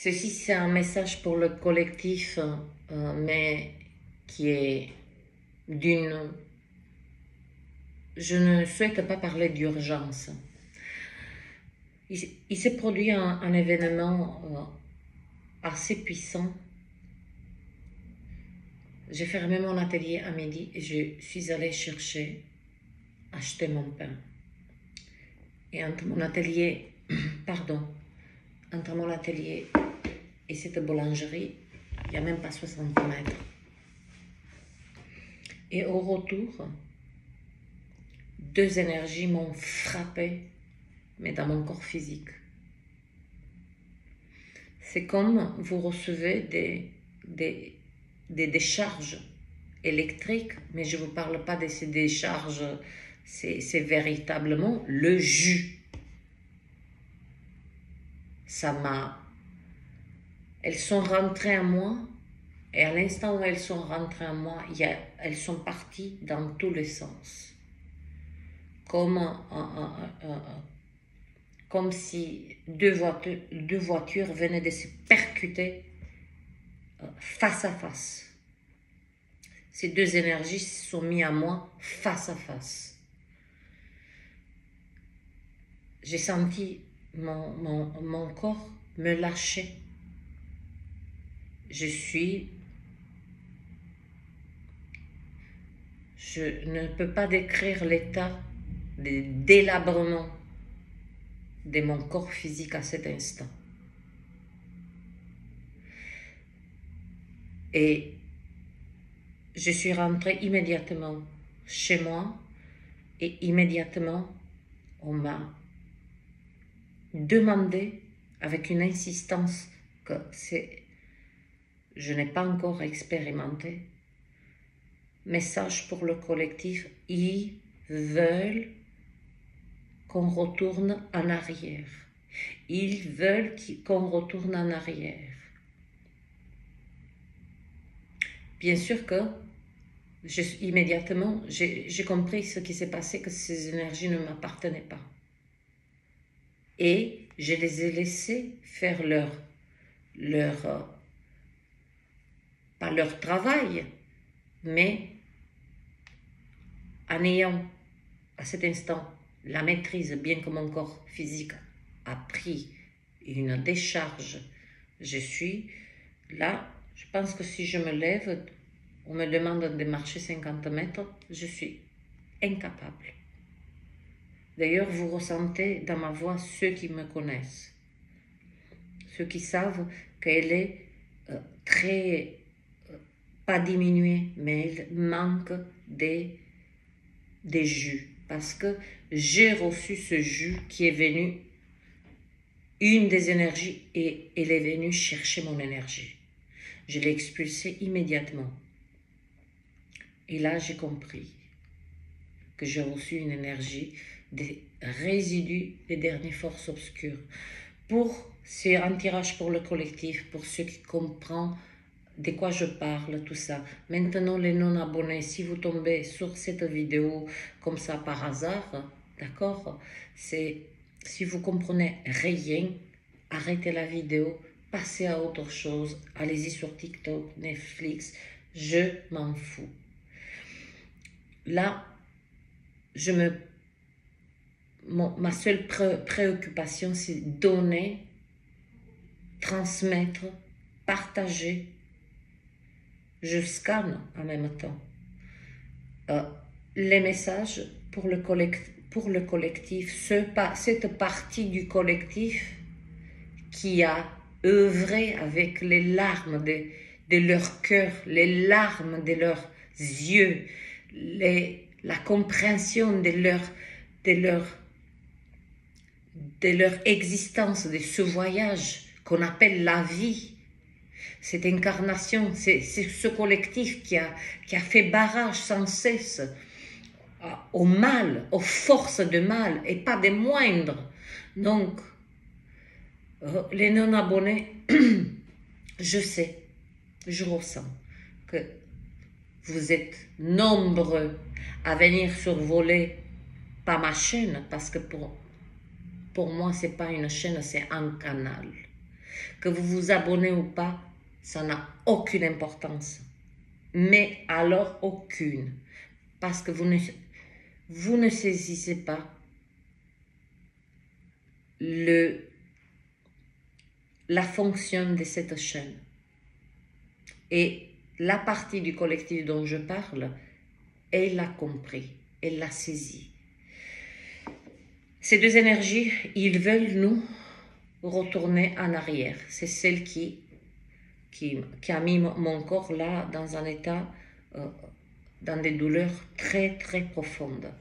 Ceci, c'est un message pour le collectif, mais qui est d'une... Je ne souhaite pas parler d'urgence. Il s'est produit un événement assez puissant. J'ai fermé mon atelier à midi et je suis allée acheter mon pain. Et entre mon atelier, entre mon atelier et cette boulangerie, il n'y a même pas 60 mètres. Et au retour, deux énergies m'ont frappé, mais dans mon corps physique. C'est comme vous recevez des décharges électriques, mais je ne vous parle pas de ces décharges, c'est véritablement le jus. Elles sont rentrées en moi, et à l'instant où elles sont rentrées en moi, elles sont parties dans tous les sens. Comme si deux voitures venaient de se percuter face à face. Ces deux énergies se sont mises à moi face à face. J'ai senti mon corps me lâcher. Je ne peux pas décrire l'état de délabrement de mon corps physique à cet instant. Et je suis rentrée immédiatement chez moi et immédiatement on m'a demandé avec une insistance que je n'ai pas encore expérimenté. Message pour le collectif, ils veulent qu'on retourne en arrière. Ils veulent qu'on retourne en arrière. Bien sûr que immédiatement, j'ai compris ce qui s'est passé, que ces énergies ne m'appartenaient pas. Et je les ai laissés faire pas leur travail, mais en ayant à cet instant la maîtrise, bien que mon corps physique a pris une décharge, je suis là, je pense que si je me lève, on me demande de marcher 50 mètres, je suis incapable. D'ailleurs, vous ressentez dans ma voix ceux qui me connaissent, ceux qui savent qu'elle est très, pas diminuée, mais elle manque des jus. Parce que j'ai reçu ce jus qui est venu, une des énergies, et elle est venue chercher mon énergie. Je l'ai expulsée immédiatement. Et là, j'ai compris que j'ai reçu une énergie des résidus des dernières forces obscures. C'est un tirage pour le collectif, pour ceux qui comprennent de quoi je parle, tout ça. Maintenant, les non-abonnés, si vous tombez sur cette vidéo comme ça par hasard, d'accord, si vous comprenez rien, arrêtez la vidéo, passez à autre chose, allez-y sur TikTok, Netflix, je m'en fous. Là, ma seule préoccupation, c'est donner, transmettre, partager. Je scanne en même temps les messages pour le collectif, cette partie du collectif qui a œuvré avec les larmes de leur cœur, les larmes de leurs yeux, la compréhension de leur existence, de ce voyage qu'on appelle la vie. Cette incarnation, c'est ce collectif qui a fait barrage sans cesse au mal, aux forces de mal, et pas des moindres. Donc, les non-abonnés, je sais, je ressens que vous êtes nombreux à venir survoler, pas ma chaîne, parce que pour moi, c'est pas une chaîne, c'est un canal. que vous vous abonnez ou pas, ça n'a aucune importance. Mais alors aucune. Parce que vous ne saisissez pas la fonction de cette chaîne. Et la partie du collectif dont je parle, elle l'a compris, elle l'a saisi. Ces deux énergies, ils veulent nous retourner en arrière. C'est celle qui a mis mon corps là dans un état, dans des douleurs très très profondes.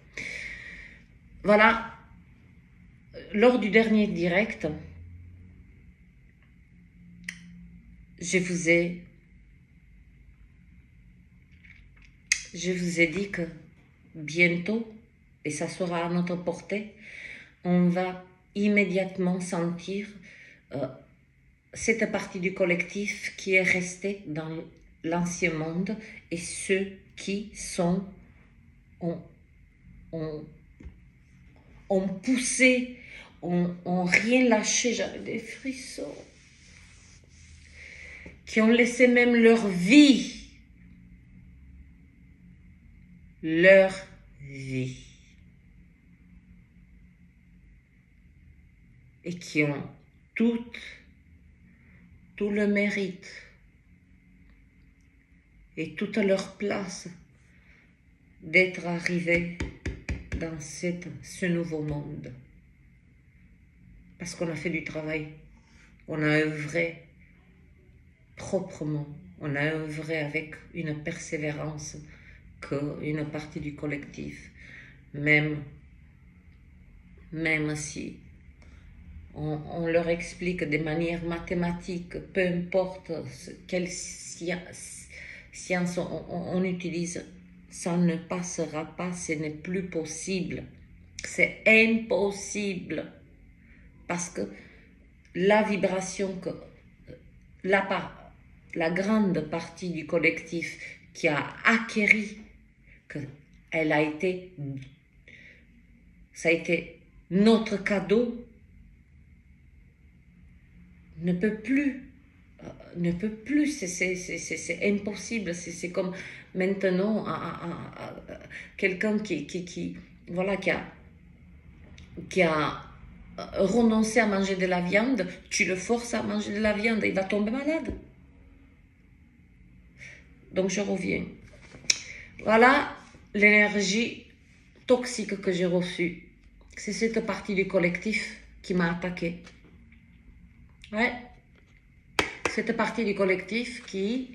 Voilà, lors du dernier direct, je vous ai dit que bientôt, et ça sera à notre portée, on va immédiatement sentir cette partie du collectif qui est restée dans l'ancien monde et ceux qui ont poussé, ont rien lâché, j'avais des frissons, qui ont laissé même leur vie, et qui ont tout le mérite et toute leur place d'être arrivés dans ce nouveau monde. Parce qu'on a fait du travail, on a œuvré proprement, on a œuvré avec une persévérance qu'une partie du collectif, même si on leur explique de manière mathématique, peu importe quelle science on utilise, ça ne passera pas, ce n'est plus possible. C'est impossible. Parce que la vibration que la grande partie du collectif qui a acquéri, ça a été notre cadeau, ne peut plus, c'est impossible. C'est comme maintenant quelqu'un qui a renoncé à manger de la viande, tu le forces à manger de la viande, il va tomber malade. Donc je reviens. Voilà l'énergie toxique que j'ai reçue. C'est cette partie du collectif qui m'a attaqué. Ouais. Cette partie du collectif qui...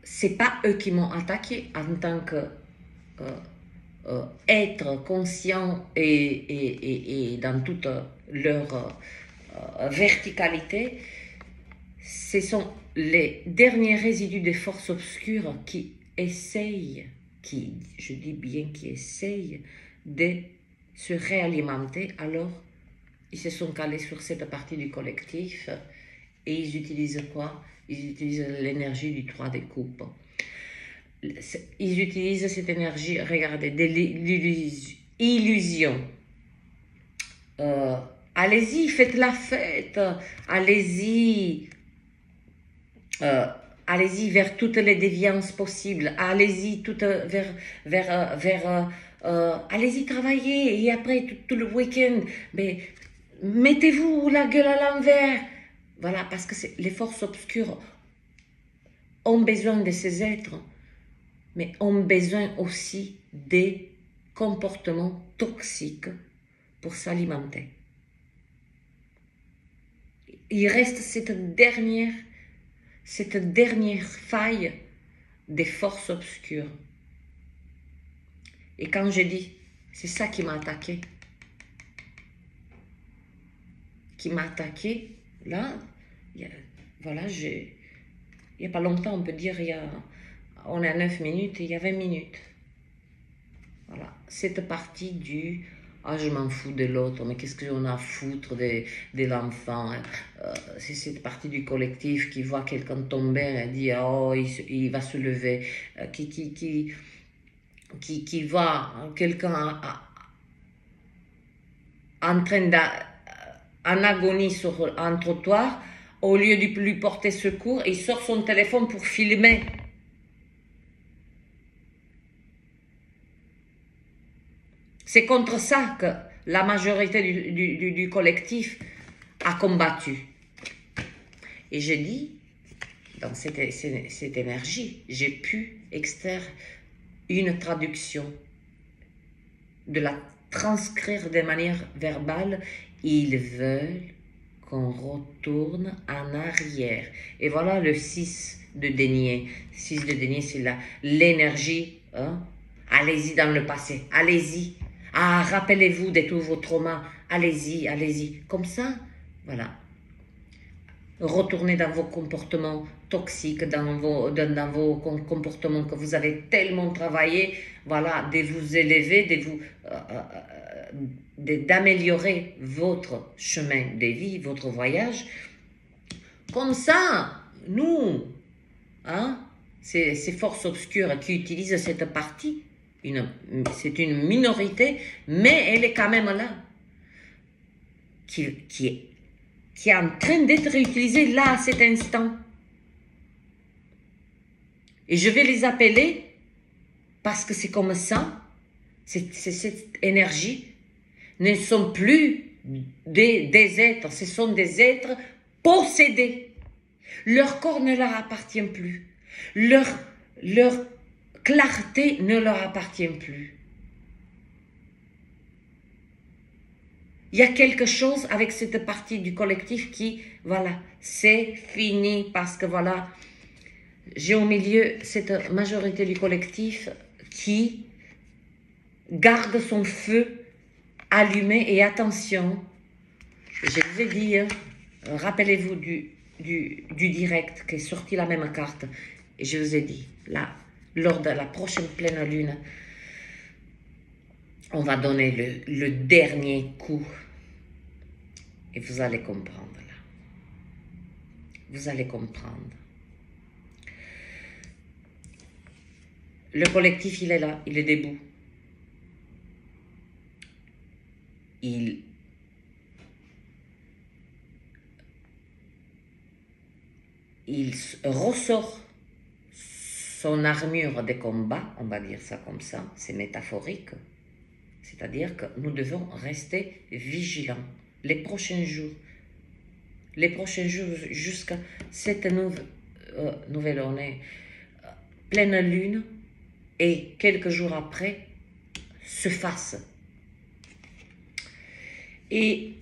c'est pas eux qui m'ont attaqué en tant que être conscient et dans toute leur verticalité. Ce sont les derniers résidus des forces obscures qui essayent, je dis bien qui essayent de se réalimenter. Alors, ils se sont calés sur cette partie du collectif et ils utilisent quoi? Ils utilisent l'énergie du 3 des coupes. Ils utilisent cette énergie, regardez, de l'illusion. Allez-y, faites la fête, allez-y. Allez-y vers toutes les déviances possibles, allez-y allez-y travailler et après tout le week-end, mais mettez-vous la gueule à l'envers. Voilà, parce que les forces obscures ont besoin de ces êtres, mais ont besoin aussi des comportements toxiques pour s'alimenter. Il reste cette dernière faille des forces obscures. Et quand je dis, c'est ça qui m'a attaqué. Là, voilà, il n'y a pas longtemps, on peut dire, on est à 9 minutes, et il y a 20 minutes. Voilà, cette partie du... Ah, je m'en fous de l'autre, mais qu'est-ce qu'on a à foutre de l'enfant, hein? C'est cette partie du collectif qui voit quelqu'un tomber et dit « Oh, il va se lever », qui voit quelqu'un en train en agonie sur un trottoir, au lieu de lui porter secours, il sort son téléphone pour filmer. C'est contre ça que la majorité du collectif a combattu. Et j'ai dit, dans cette énergie, j'ai pu extraire une traduction, de la transcrire de manière verbale. Ils veulent qu'on retourne en arrière. Et voilà le 6 de denier. 6 de denier, c'est l'énergie. Hein? Allez-y dans le passé, allez-y. Ah, rappelez-vous de tous vos traumas. Allez-y, allez-y. Comme ça, voilà. Retournez dans vos comportements toxiques, dans vos comportements que vous avez tellement travaillé, voilà, de vous élever, d'améliorer votre chemin de vie, votre voyage. Comme ça, nous, hein, ces forces obscures qui utilisent cette partie, c'est une minorité, mais elle est quand même là, qui est en train d'être utilisée là, à cet instant. Et je vais les appeler parce que c'est comme ça, cette énergie ne sont plus des êtres, ce sont des êtres possédés. Leur corps ne leur appartient plus. Leur clarté ne leur appartient plus. Il y a quelque chose avec cette partie du collectif qui, voilà, c'est fini parce que voilà, j'ai au milieu cette majorité du collectif qui garde son feu allumé. Et attention, je vous ai dit, hein, rappelez-vous du direct qui est sorti la même carte. Et je vous ai dit, là, lors de la prochaine pleine lune, on va donner le dernier coup. Et vous allez comprendre là. Vous allez comprendre. Le collectif, il est là, il est debout. Il ressort son armure de combat, on va dire ça comme ça, c'est métaphorique. C'est-à-dire que nous devons rester vigilants les prochains jours jusqu'à cette nouvelle année, pleine lune, et quelques jours après, se fasse. Et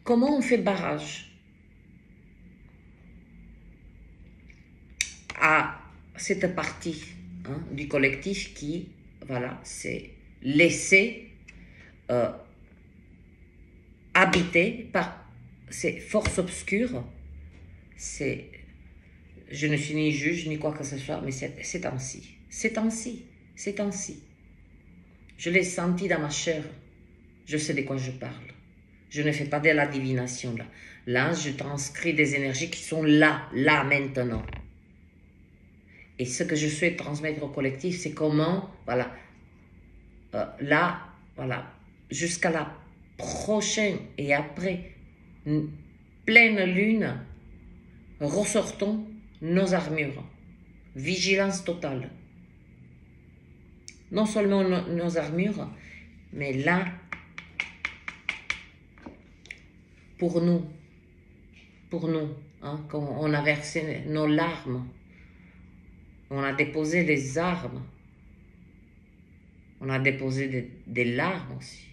comment on fait barrage à cette partie, hein, du collectif qui, voilà, s'est laissé habiter par ces forces obscures. Je ne suis ni juge ni quoi que ce soit, mais c'est ainsi. C'est ainsi. C'est ainsi. Je l'ai senti dans ma chair. Je sais de quoi je parle. Je ne fais pas de la divination là. Là, je transcris des énergies qui sont là, maintenant. Et ce que je souhaite transmettre au collectif, c'est comment, voilà, là, voilà, jusqu'à la prochaine et après pleine lune, ressortons nos armures. Vigilance totale. Non seulement nos armures, mais là, pour nous, hein, quand on a versé nos larmes, on a déposé des armes, on a déposé des larmes aussi,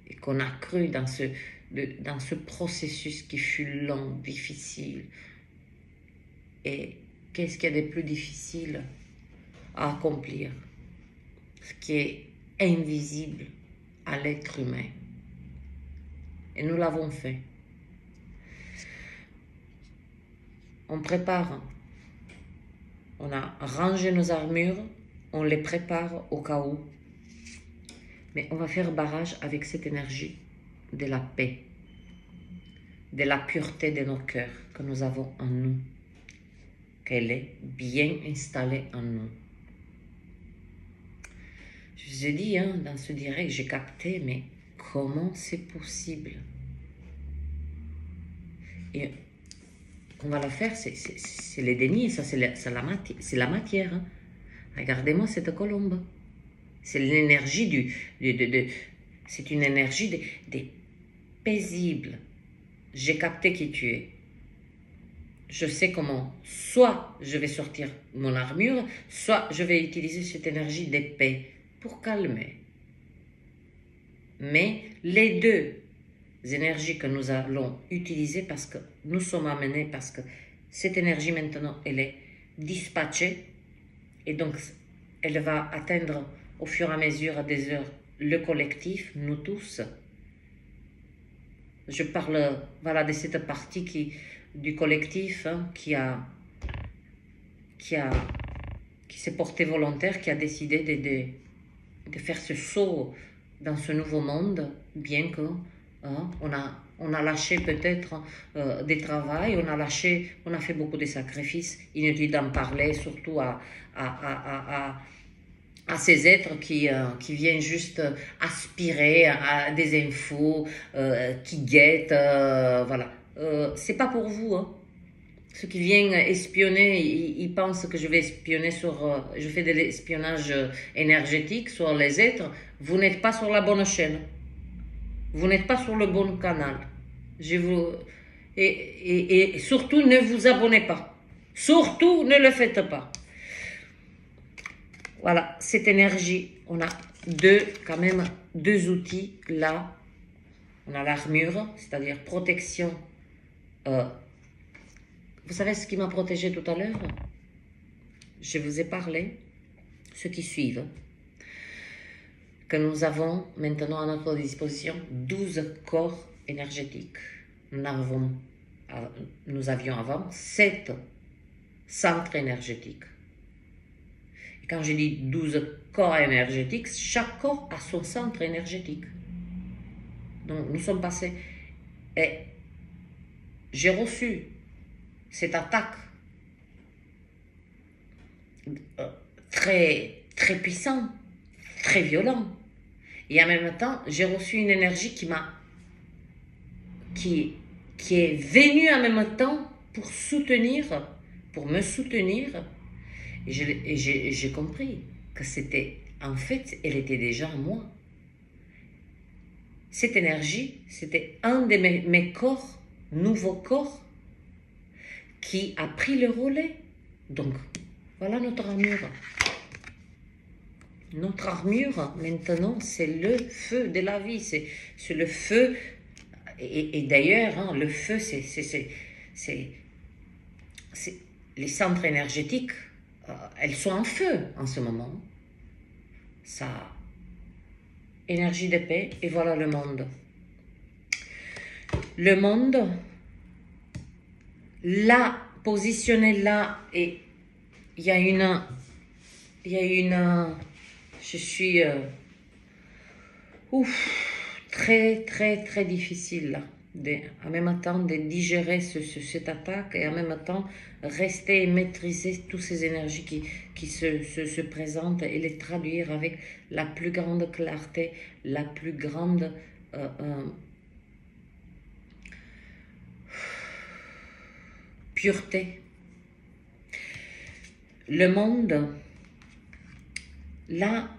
et qu'on a cru dans ce processus qui fut long, difficile. Et qu'est-ce qu'il y a de plus difficile à accomplir? Ce qui est invisible à l'être humain. Et nous l'avons fait. On prépare. On a rangé nos armures. On les prépare au cas où. Mais on va faire barrage avec cette énergie de la paix, de la pureté de nos cœurs que nous avons en nous, qu'elle est bien installée en nous. Je vous ai dit, hein, dans ce direct, j'ai capté, mais comment c'est possible? Et on va la faire, c'est les dénis, ça c'est la matière. Hein. Regardez-moi cette colombe. C'est l'énergie c'est une énergie des paisibles. J'ai capté qui tu es. Je sais comment, soit je vais sortir mon armure, soit je vais utiliser cette énergie d'épée pour calmer. Mais les deux énergies que nous allons utiliser, parce que nous sommes amenés, parce que cette énergie maintenant, elle est dispatchée, et donc elle va atteindre au fur et à mesure des heures le collectif, nous tous. Je parle voilà, de cette partie du collectif hein, qui s'est porté volontaire, qui a décidé de faire ce saut dans ce nouveau monde, bien que hein, on a lâché peut-être des travails, on a fait beaucoup de sacrifices. Inutile d'en parler, surtout à ces êtres qui viennent juste aspirer à des infos, qui guettent, voilà. C'est pas pour vous, hein. Ceux qui viennent espionner, ils pensent que je vais espionner je fais de l'espionnage énergétique sur les êtres. Vous n'êtes pas sur la bonne chaîne. Vous n'êtes pas sur le bon canal. Et surtout, ne vous abonnez pas. Surtout, ne le faites pas. Voilà, cette énergie, on a quand même deux outils là. On a l'armure, c'est-à-dire protection. Vous savez ce qui m'a protégé tout à l'heure? Je vous ai parlé, ceux qui suivent, que nous avons maintenant à notre disposition 12 corps énergétiques. Nous avions avant 7 centres énergétiques. Et quand je dis 12 corps énergétiques, chaque corps a son centre énergétique. Donc nous sommes passés. Et j'ai reçu cette attaque très, très puissante, très violente. Et en même temps, j'ai reçu une énergie qui est venue en même temps pour me soutenir. Et j'ai compris que en fait, elle était déjà en moi. Cette énergie, c'était un de mes corps, nouveaux corps, qui a pris le relais. Donc, voilà notre armure. Notre armure, maintenant, c'est le feu de la vie. C'est le feu. Et d'ailleurs, hein, le feu, c'est les centres énergétiques, elles sont en feu en ce moment. Ça, énergie de paix, et voilà le monde. Le monde, là, positionné là, et il y a une, je suis, très, très, très difficile, là, en même temps de digérer cette attaque, et en même temps rester et maîtriser toutes ces énergies qui se présentent, et les traduire avec la plus grande clarté, la plus grande pureté. Le monde, là,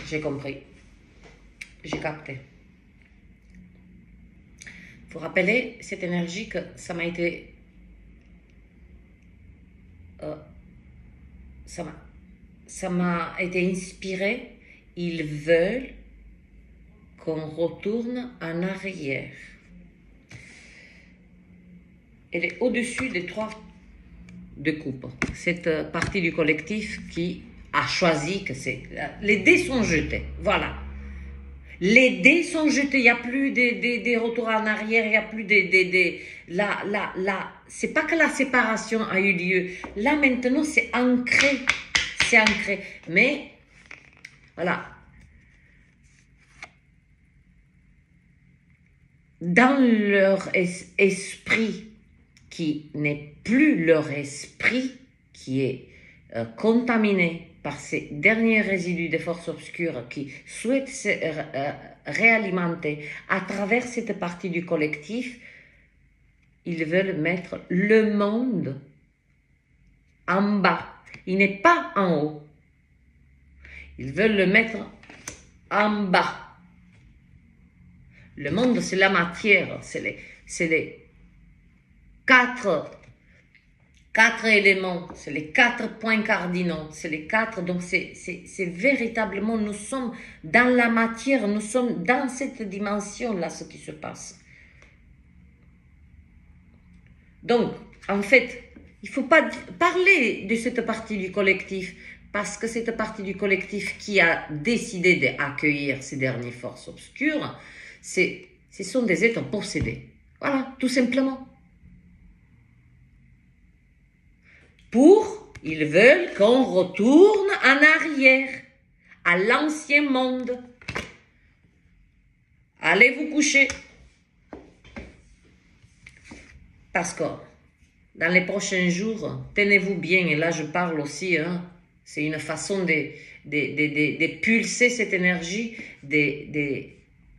j'ai compris, j'ai capté. Il faut rappeler cette énergie que ça m'a été... ça m'a été inspiré. Ils veulent qu'on retourne en arrière. Elle est au-dessus des 3 de coupe. Cette partie du collectif qui a choisi que c'est... Les dés sont jetés, voilà. Les dés sont jetés, il n'y a plus des retours en arrière, il n'y a plus là, c'est pas que la séparation a eu lieu. Là, maintenant, c'est ancré. C'est ancré. Mais, voilà. Dans leur esprit, qui n'est plus leur esprit, qui est contaminé par ces derniers résidus des forces obscures qui souhaitent se réalimenter à travers cette partie du collectif, ils veulent mettre le monde en bas. Il n'est pas en haut. Ils veulent le mettre en bas. Le monde, c'est la matière, c'est les quatre éléments, c'est les 4 points cardinaux, c'est les 4, donc c'est véritablement, nous sommes dans la matière, nous sommes dans cette dimension-là, ce qui se passe. Donc, en fait, il ne faut pas parler de cette partie du collectif, parce que cette partie du collectif qui a décidé d'accueillir ces dernières forces obscures, ce sont des êtres possédés. Voilà, tout simplement. Ils veulent qu'on retourne en arrière, à l'ancien monde. Allez vous coucher. Parce que dans les prochains jours, tenez-vous bien, et là je parle aussi, hein, c'est une façon de pulser cette énergie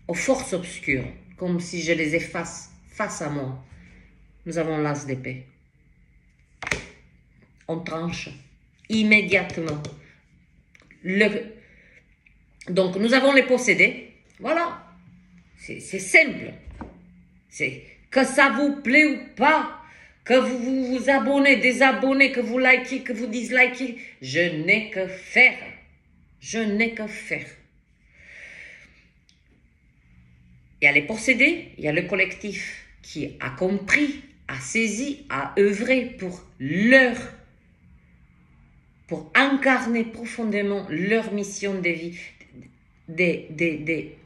aux forces obscures, comme si je les efface face à moi. Nous avons l'as d'épée. On tranche immédiatement. Donc nous avons les possédés. Voilà. C'est simple. C'est que ça vous plaît ou pas, que vous vous abonnez, désabonnez, que vous likez, que vous dislikez, je n'ai que faire. Je n'ai que faire. Il y a les possédés, il y a le collectif qui a compris, a saisi, a œuvré pour incarner profondément leur mission de vie,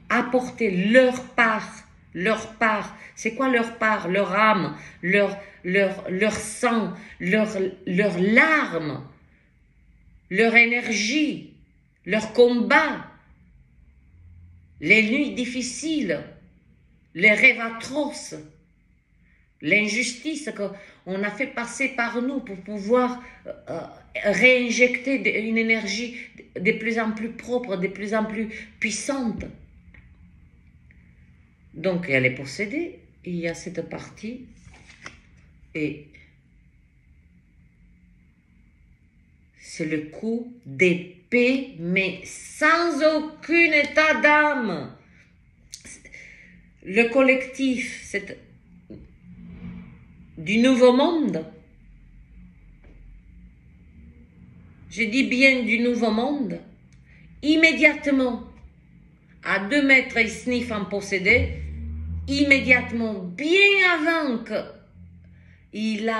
apporter leur part. Leur part, c'est quoi leur part? Leur âme, leur sang, leurs larmes, leur énergie, leur combat, les nuits difficiles, les rêves atroces, l'injustice qu'on a fait passer par nous pour pouvoir réinjecter une énergie de plus en plus propre, de plus en plus puissante. Donc, il y a les possédés, il y a cette partie, et c'est le coup d'épée, mais sans aucun état d'âme. Le collectif, c'est du nouveau monde. Je dis bien du nouveau monde. Immédiatement, à 2 mètres, il sniffe en possédé. Immédiatement, bien avant qu'il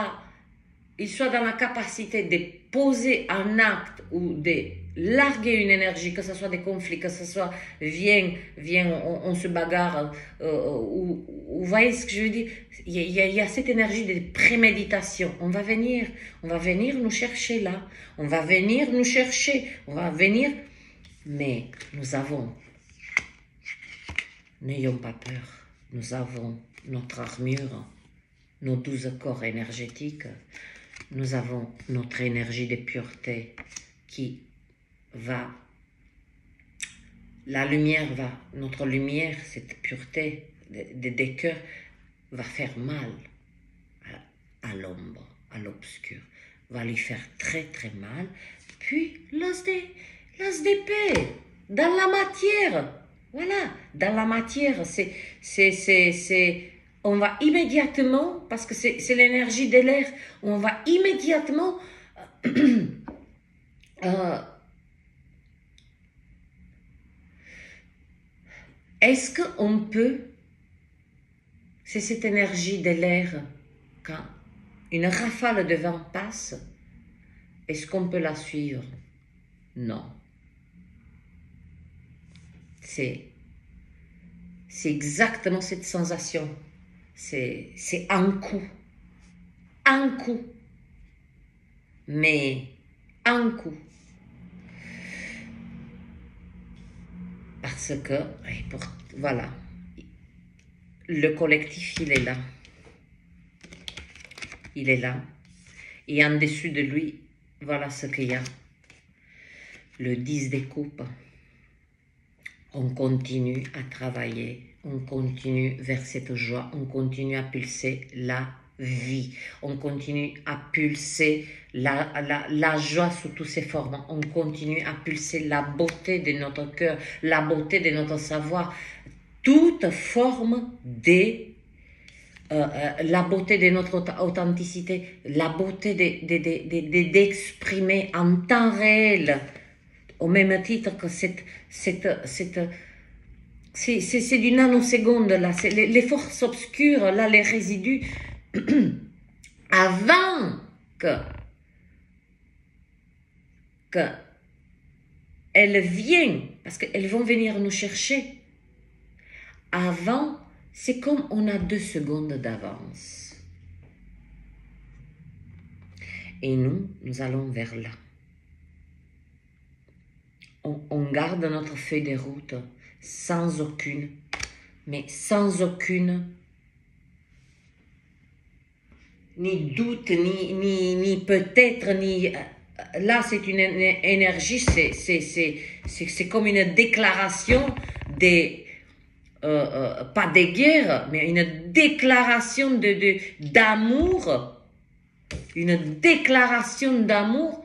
soit dans la capacité de poser un acte ou de larguer une énergie, que ce soit des conflits, que ce soit viens, on se bagarre, ou vous voyez ce que je veux dire, il y a cette énergie de préméditation. On va venir nous chercher là, on va venir nous chercher, mais n'ayons pas peur. Nous avons notre armure, nos 12 corps énergétiques. Nous avons notre énergie de pureté qui va... Notre lumière, cette pureté des cœurs, va faire mal à l'ombre, à l'obscur. Va lui faire très très mal. Puis l'as d'épée, dans la matière. Voilà, dans la matière, on va immédiatement, parce que c'est l'énergie de l'air, on va immédiatement est-ce qu'on peut, c'est cette énergie de l'air, quand une rafale de vent passe, est-ce qu'on peut la suivre? Non. C'est exactement cette sensation. C'est un coup. Un coup. Mais un coup. Parce que, voilà, le collectif, il est là. Il est là. Et en dessous de lui, voilà ce qu'il y a. Le 10 des coupes. On continue à travailler, on continue vers cette joie, on continue à pulser la vie, on continue à pulser la joie sous toutes ses formes, on continue à pulser la beauté de notre cœur, la beauté de notre savoir, toute forme de la beauté de notre authenticité, la beauté d'exprimer en temps réel, au même titre que c'est du nanoseconde, là, c'est les forces obscures, là, les résidus, avant que elles viennent, parce qu'elles vont venir nous chercher, avant, c'est comme on a 2 secondes d'avance. Et nous allons vers là. On garde notre feuille de route sans aucune, ni doute, ni peut-être, ni... Là, c'est une énergie, c'est comme une déclaration pas de guerre, mais une déclaration d'amour, une déclaration d'amour,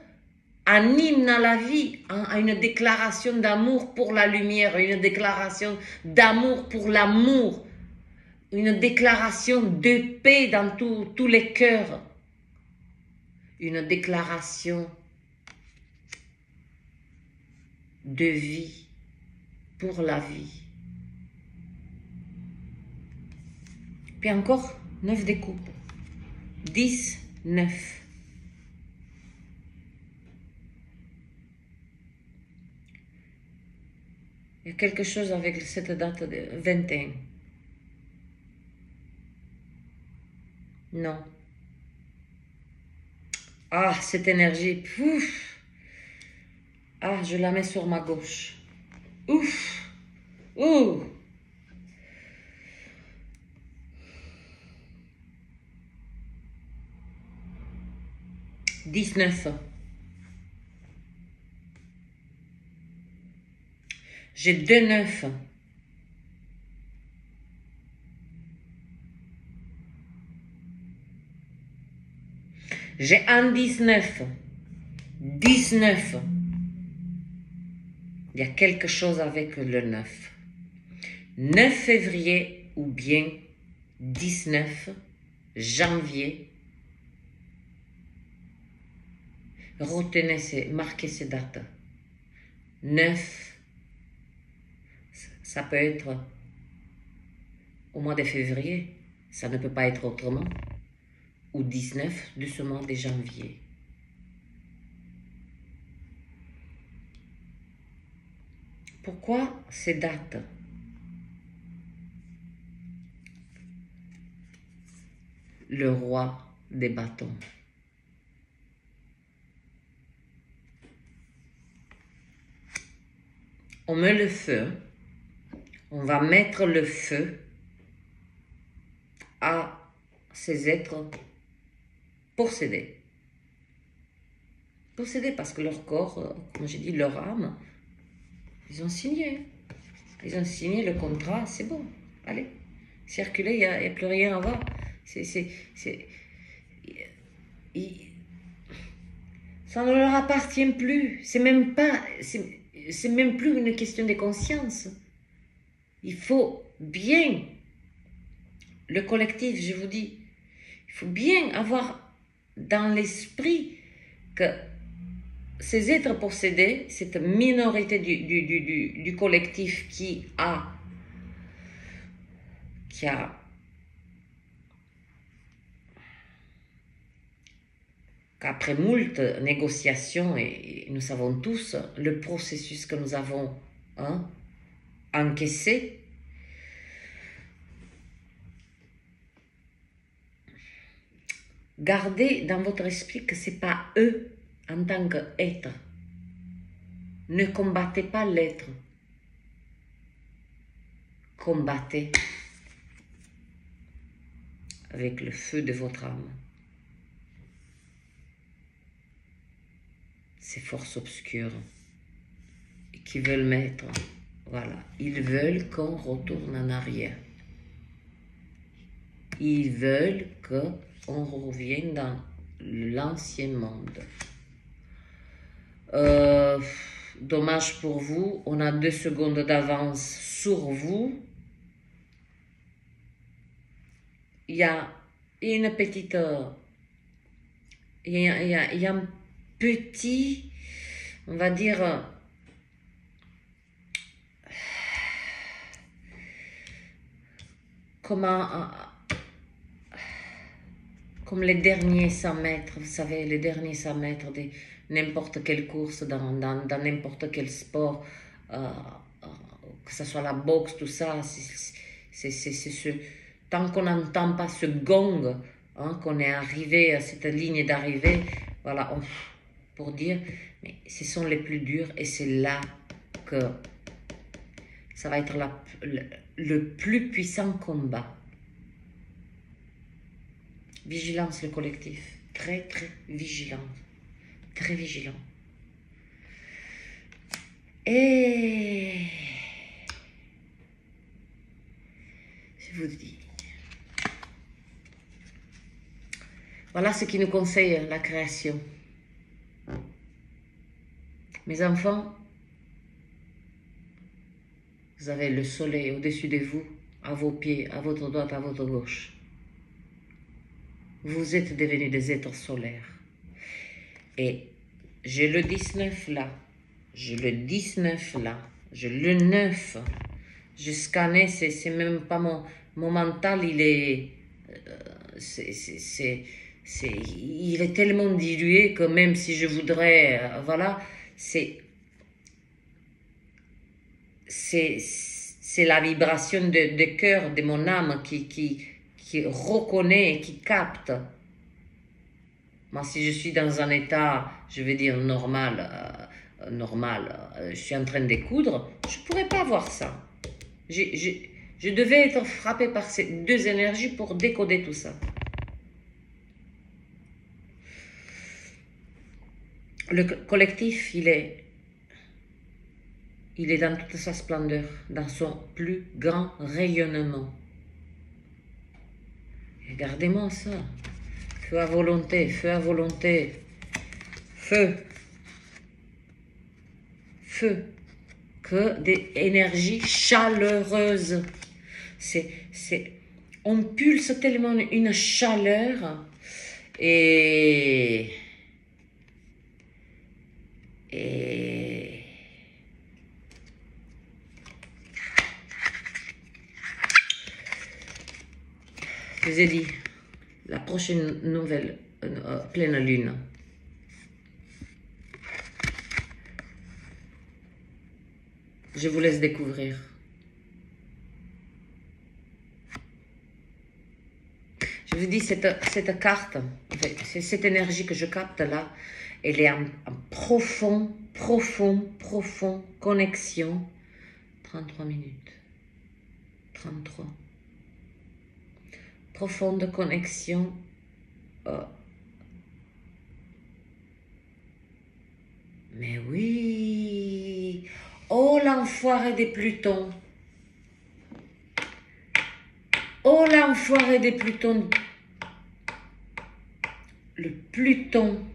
un hymne à la vie, une déclaration d'amour pour la lumière, une déclaration d'amour pour l'amour, une déclaration de paix dans tous les cœurs, une déclaration de vie pour la vie. Puis encore 9 des coupes, 10, 9. Il y a quelque chose avec cette date de 21. Non. Ah, cette énergie. Ouf. Ah, je la mets sur ma gauche. Ouf. Ouh. « 19. J'ai 2 9. J'ai un 19. 19. Il y a quelque chose avec le 9. 9 février ou bien 19 janvier. Retenez, marquez ces dates. 9, ça peut être au mois de février, ça ne peut pas être autrement, ou 19 de ce mois de janvier. Pourquoi ces dates? Le roi des bâtons. On met le feu, on va mettre le feu à ces êtres possédés. Possédés parce que leur corps, comme j'ai dit, leur âme, ils ont signé. Ils ont signé le contrat, c'est bon. Allez, circulez, il n'y a plus rien à voir. Ça ne leur appartient plus. C'est même plus une question de conscience. Il faut bien, le collectif, je vous dis, il faut bien avoir dans l'esprit que ces êtres possédés, cette minorité du collectif qu'après moult négociations, et nous savons tous le processus que nous avons encaissé, gardez dans votre esprit que ce n'est pas eux en tant qu'être. Ne combattez pas l'être. Combattez avec le feu de votre âme. ces forces obscures qui veulent mettre, voilà, ils veulent qu'on retourne en arrière. Ils veulent qu'on revienne dans l'ancien monde. Dommage pour vous, on a 2 secondes d'avance sur vous. Il y a une petite... il y a un petit, on va dire... comme les derniers 100 mètres, vous savez, les derniers 100 mètres de n'importe quelle course, dans n'importe quel sport, que ce soit la boxe, tout ça, tant qu'on n'entend pas ce gong, hein, qu'on est arrivé à cette ligne d'arrivée, voilà, pour dire, mais ce sont les plus durs et c'est là que ça va être le plus puissant combat. Vigilance, le collectif. Très, très vigilant. Très vigilant. Et je vous dis. Voilà ce qui nous conseille la création. Mes enfants, vous avez le soleil au-dessus de vous, à vos pieds, à votre droite, à votre gauche. Vous êtes devenus des êtres solaires. Et j'ai le 19 là, j'ai le 19 là, j'ai le 9. J'ai scanné, c'est même pas mon mental, il est... il est tellement dilué que même si je voudrais... voilà, c'est la vibration de cœur de mon âme qui reconnaît et qui capte. Moi, si je suis dans un état, je vais dire normal, je suis en train de coudre, je ne pourrais pas voir ça. Je devais être frappé par ces 2 énergies pour décoder tout ça. Le collectif, il est dans toute sa splendeur, dans son plus grand rayonnement. Regardez-moi ça. Feu à volonté, feu à volonté. Feu. Feu. Que des énergies chaleureuses. On pulse tellement une chaleur et je vous ai dit, la prochaine nouvelle pleine lune. Je vous laisse découvrir. Je vous dis, cette carte, cette énergie que je capte là, elle est en profond connexion. 33 minutes. 33. Profonde connexion. Mais oui. Oh, l'enfoiré des Plutons. Oh, l'enfoiré des Plutons. Le Pluton.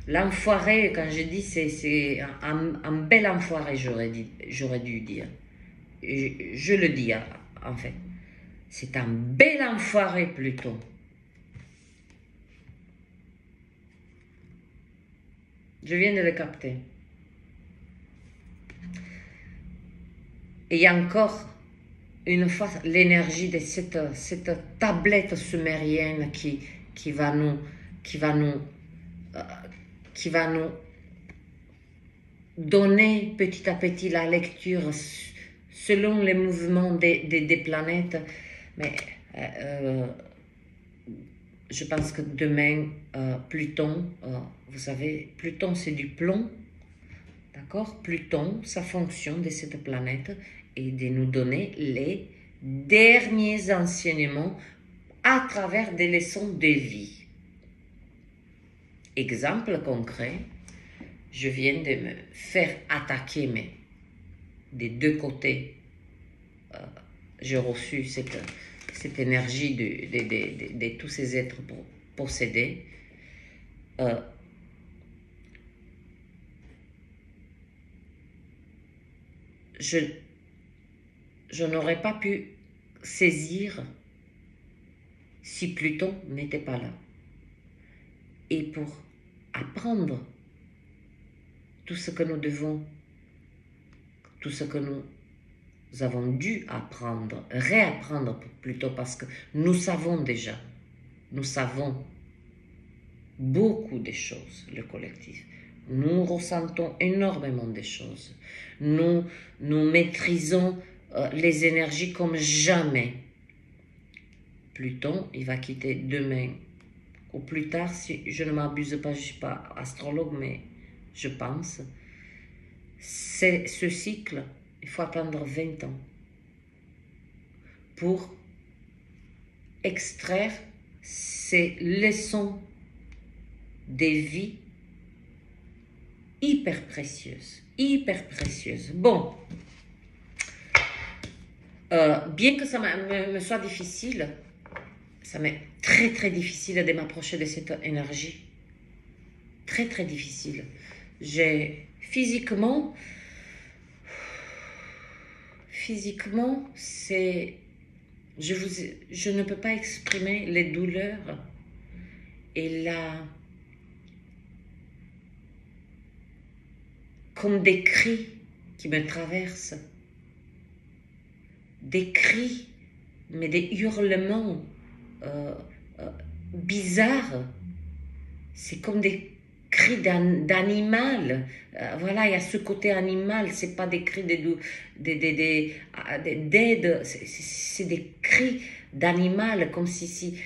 L'enfoiré, quand je dis, c'est un bel enfoiré, j'aurais dû dire. Je le dis, en fait. C'est un bel enfoiré, Pluton. Je viens de le capter. Et il y a encore une fois l'énergie de cette tablette sumérienne qui va nous donner petit à petit la lecture selon les mouvements des planètes. Mais je pense que demain, Pluton, vous savez, Pluton c'est du plomb, d'accord? Pluton, sa fonction de cette planète est de nous donner les derniers enseignements à travers des leçons de vie. Exemple concret, je viens de me faire attaquer, mais des deux côtés, j'ai reçu cette énergie de tous ces êtres possédés. Je n'aurais pas pu saisir si Pluton n'était pas là. Et pour apprendre tout ce que nous devons, tout ce que nous avons dû apprendre, réapprendre plutôt, parce que nous savons déjà, nous savons beaucoup de choses, le collectif. Nous ressentons énormément de choses. Nous maîtrisons les énergies comme jamais. Pluton, il va quitter demain ou plus tard, si je ne m'abuse pas, je ne suis pas astrologue, mais je pense. Ce cycle, il faut attendre 20 ans pour extraire ces leçons des vies hyper précieuses, hyper précieuses. Bon, bien que ça me soit difficile, ça m'est très très difficile de m'approcher de cette énergie. Très très difficile. J'ai physiquement, c'est, je ne peux pas exprimer les douleurs et comme des cris qui me traversent, des cris, mais des hurlements bizarres. C'est comme des cris d'animal. Voilà, il y a ce côté animal, c'est pas des cris d'aide, c'est des cris d'animal, comme si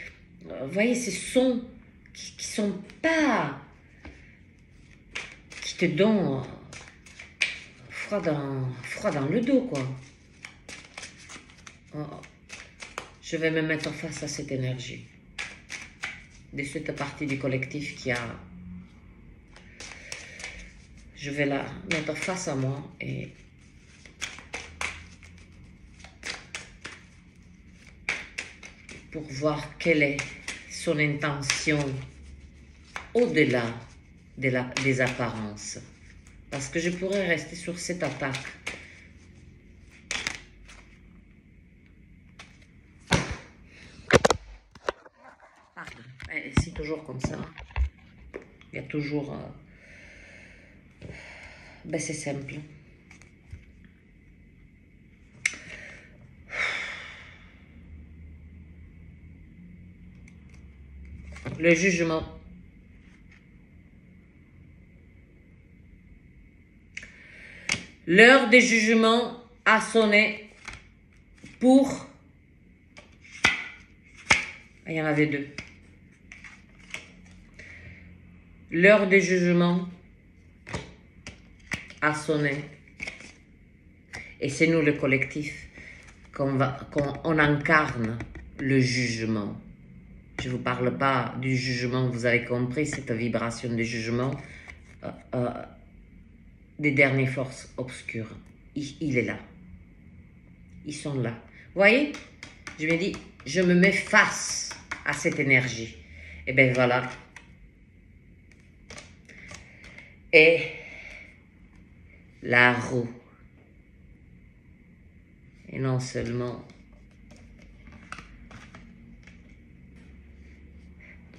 vous voyez, ces sons qui sont pas, qui te donnent froid dans le dos, quoi. Oh, je vais me mettre face à cette énergie de cette partie du collectif qui a... Je vais la mettre face à moi et pour voir quelle est son intention au-delà des apparences. Parce que je pourrais rester sur cette attaque. Pardon, c'est toujours comme ça. Il y a toujours... Ben c'est simple. Le jugement. L'heure des jugements a sonné pour... Il y en avait deux. L'heure des jugements a sonné. Et c'est nous, le collectif, qu'on incarne le jugement. Je ne vous parle pas du jugement, vous avez compris, cette vibration de jugement des dernières forces obscures. Il est là. Ils sont là. Vous voyez? Je me dis, je me mets face à cette énergie. Et bien voilà. Et la roue. Et non seulement...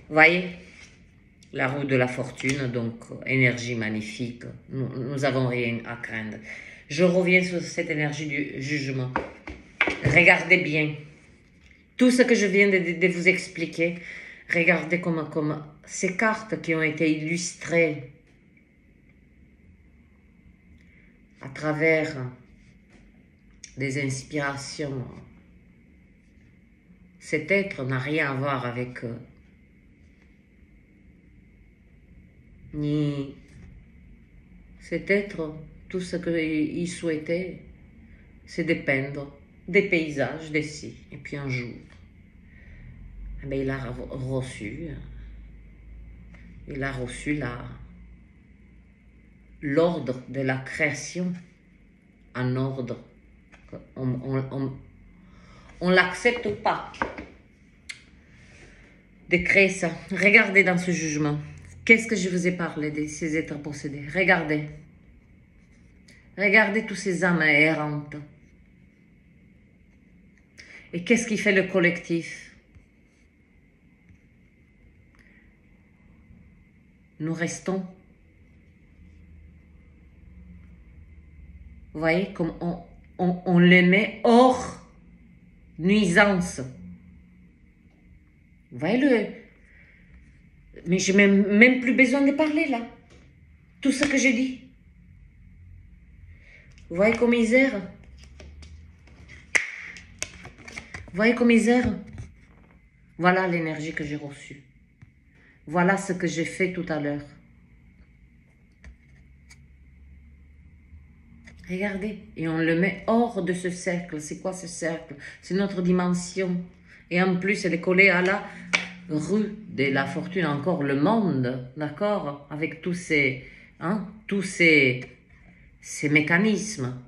Vous voyez, la roue de la fortune, donc énergie magnifique, nous n'avons rien à craindre. Je reviens sur cette énergie du jugement. Regardez bien, tout ce que je viens de vous expliquer, regardez comme ces cartes qui ont été illustrées à travers des inspirations. Cet être n'a rien à voir avec... ni cet être, tout ce qu'il souhaitait, c'est de peindre des paysages d'ici. Et puis un jour, eh bien, il a reçu la l'ordre de la création en ordre. On l'accepte ou pas de créer ça. Regardez dans ce jugement. Qu'est-ce que je vous ai parlé de ces êtres possédés? Regardez. Regardez tous ces âmes errantes. Et qu'est-ce qui fait le collectif? Nous restons. Vous voyez, comme on les met hors nuisance. Vous voyez le... Mais je n'ai même plus besoin de parler là. Tout ce que j'ai dit. Vous voyez comme ils errent? Vous voyez comme ils errent? Voilà l'énergie que j'ai reçue. Voilà ce que j'ai fait tout à l'heure. Regardez. Et on le met hors de ce cercle. C'est quoi ce cercle? C'est notre dimension. Et en plus, elle est collée à la rue de la fortune, encore le monde, d'accord? Avec tous ces mécanismes.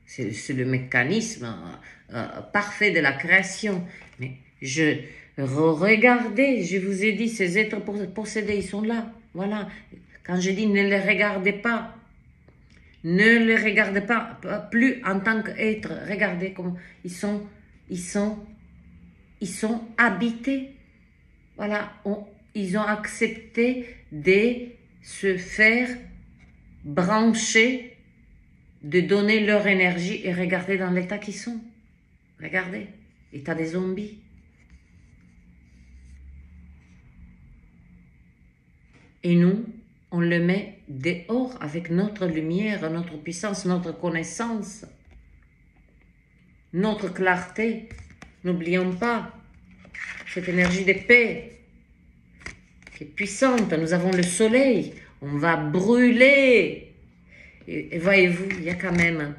C'est le mécanisme parfait de la création. Mais regardez, je vous ai dit, ces êtres possédés, ils sont là. Voilà. Quand je dis ne les regardez pas, ne les regardez pas plus en tant qu'être. Regardez comment ils sont habités. Voilà, ils ont accepté de se faire brancher, de donner leur énergie et regardez dans l'état qu'ils sont. Regardez, état des zombies. Et nous, on le met dehors avec notre lumière, notre puissance, notre connaissance, notre clarté. N'oublions pas cette énergie de paix qui est puissante. Nous avons le soleil, on va brûler. Et voyez-vous, il y a quand même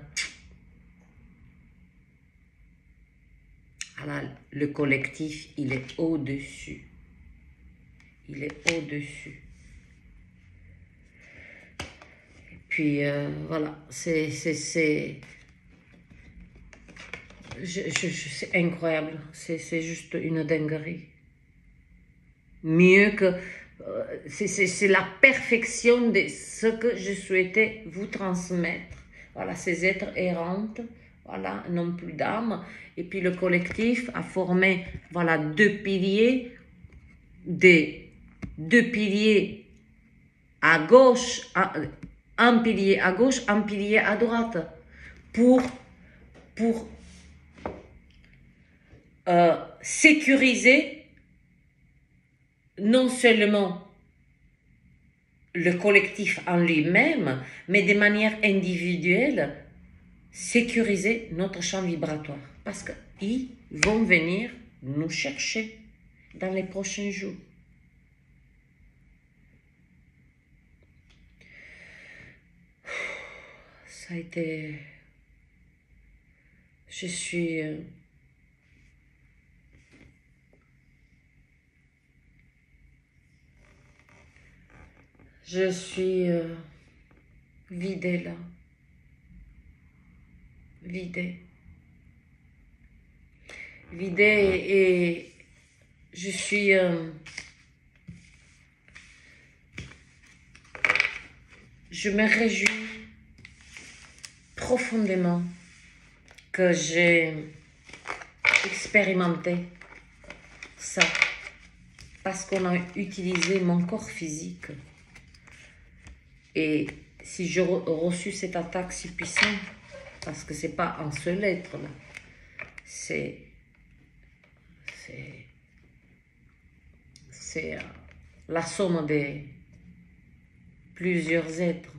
le collectif, il est au-dessus. Il est au-dessus. Et puis voilà, c'est incroyable, c'est juste une dinguerie. Mieux que... c'est la perfection de ce que je souhaitais vous transmettre. Voilà, ces êtres errantes, voilà, n'ont plus d'âme. Et puis le collectif a formé, voilà, deux piliers à gauche, un pilier à gauche, un pilier à droite, pour sécuriser non seulement le collectif en lui-même, mais de manière individuelle, sécuriser notre champ vibratoire. Parce qu'ils vont venir nous chercher dans les prochains jours. Ça a été... Je suis... vidée là. Vidée. Vidée et je suis... je me réjouis profondément que j'ai expérimenté ça. Parce qu'on a utilisé mon corps physique. Et si j'ai reçu cette attaque si puissante, parce que c'est pas un seul être là, c'est la somme de plusieurs êtres.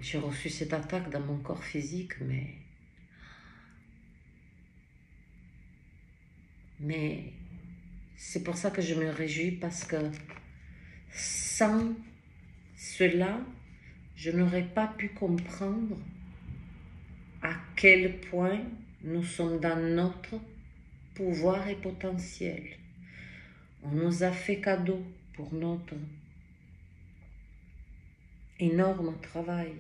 J'ai reçu cette attaque dans mon corps physique, mais c'est pour ça que je me réjouis, parce que sans cela, je n'aurais pas pu comprendre à quel point nous sommes dans notre pouvoir et potentiel. On nous a fait cadeau pour notre énorme travail.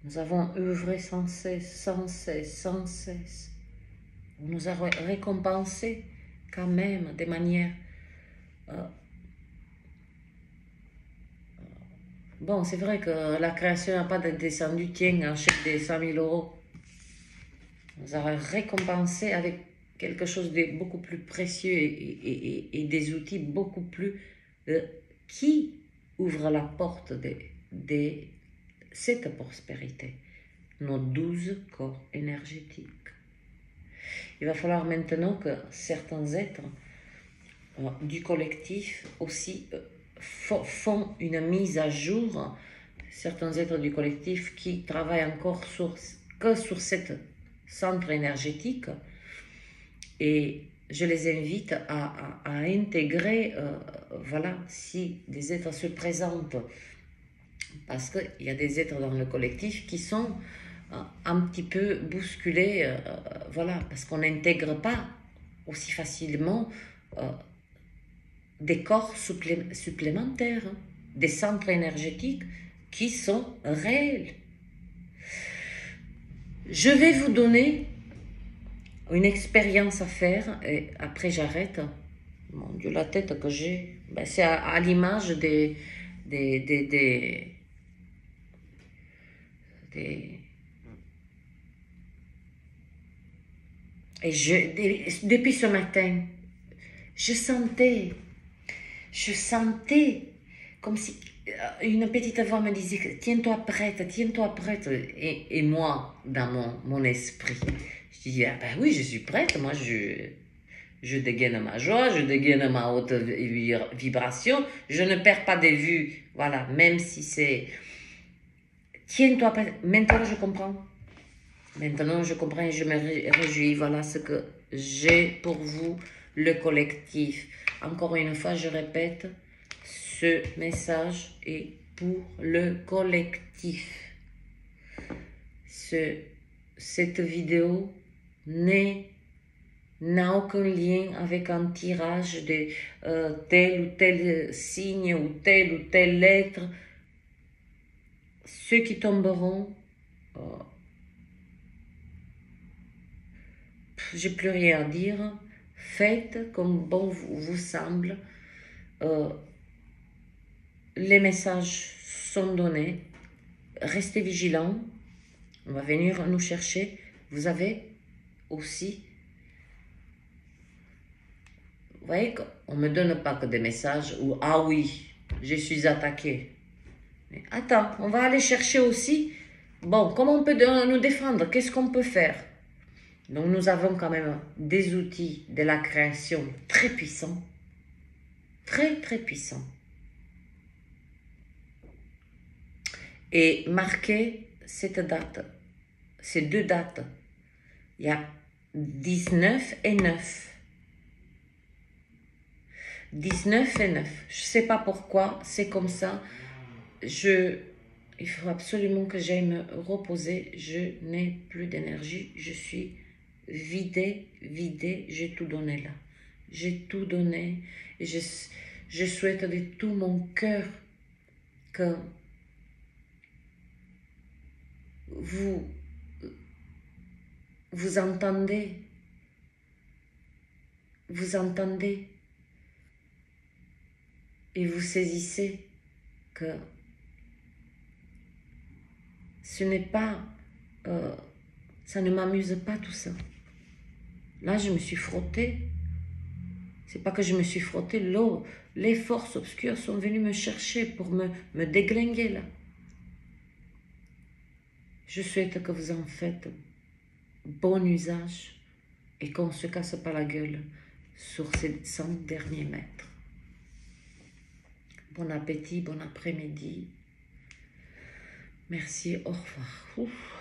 Nous avons œuvré sans cesse, sans cesse, sans cesse. On nous a récompensés quand même de manière... Bon, c'est vrai que la création n'a pas descendu, tiens, un chèque de 100 000 €. On nous a récompensés avec quelque chose de beaucoup plus précieux et des outils beaucoup plus... qui ouvrent la porte de cette prospérité. Nos 12 corps énergétiques. Il va falloir maintenant que certains êtres du collectif aussi font une mise à jour. Certains êtres du collectif qui travaillent encore que sur cet centre énergétique. Et je les invite à intégrer, voilà, si des êtres se présentent, parce qu'il y a des êtres dans le collectif qui sont un petit peu bousculés, voilà, parce qu'on n'intègre pas aussi facilement des corps supplémentaires, des centres énergétiques qui sont réels. Je vais vous donner une expérience à faire et après j'arrête. Mon Dieu, la tête que j'ai, ben, c'est à l'image des et depuis ce matin, je sentais comme si une petite voix me disait « Tiens-toi prête, tiens-toi prête ». Et moi, dans mon esprit, je dis « Ah ben oui, je suis prête, moi je dégaine ma joie, je dégaine ma haute vibration, je ne perds pas de vue, voilà, même si c'est... Tiens-toi prête ». Maintenant je comprends. Maintenant je comprends et je me réjouis, voilà ce que j'ai pour vous, le collectif. Encore une fois, je répète, ce message est pour le collectif. Cette vidéo n'a aucun lien avec un tirage de tel ou tel signe ou telle lettre. Ceux qui tomberont, j'ai plus rien à dire. Faites comme bon vous semble. Les messages sont donnés. Restez vigilants. On va venir nous chercher. Vous avez aussi... Vous voyez qu'on ne me donne pas que des messages où « Ah oui, je suis attaqué ». Mais attends, on va aller chercher aussi. Bon, comment on peut nous défendre? Qu'est-ce qu'on peut faire? Donc nous avons quand même des outils de la création très puissants. Très, très puissants. Et marquez cette date, ces deux dates. Il y a 19 et 9. 19 et 9. Je ne sais pas pourquoi, c'est comme ça. Il faut absolument que j'aille me reposer. Je n'ai plus d'énergie. Je suis vidée. J'ai tout donné là. J'ai tout donné. Et je souhaite de tout mon cœur que vous entendez. Vous entendez. Et vous saisissez que ce n'est pas, ça ne m'amuse pas tout ça. Là, je me suis frottée. C'est pas que je me suis frottée, les forces obscures sont venues me chercher pour me déglinguer là. Je souhaite que vous en faites bon usage et qu'on ne se casse pas la gueule sur ces 100 derniers mètres. Bon appétit, bon après-midi. Merci, au revoir. Ouf.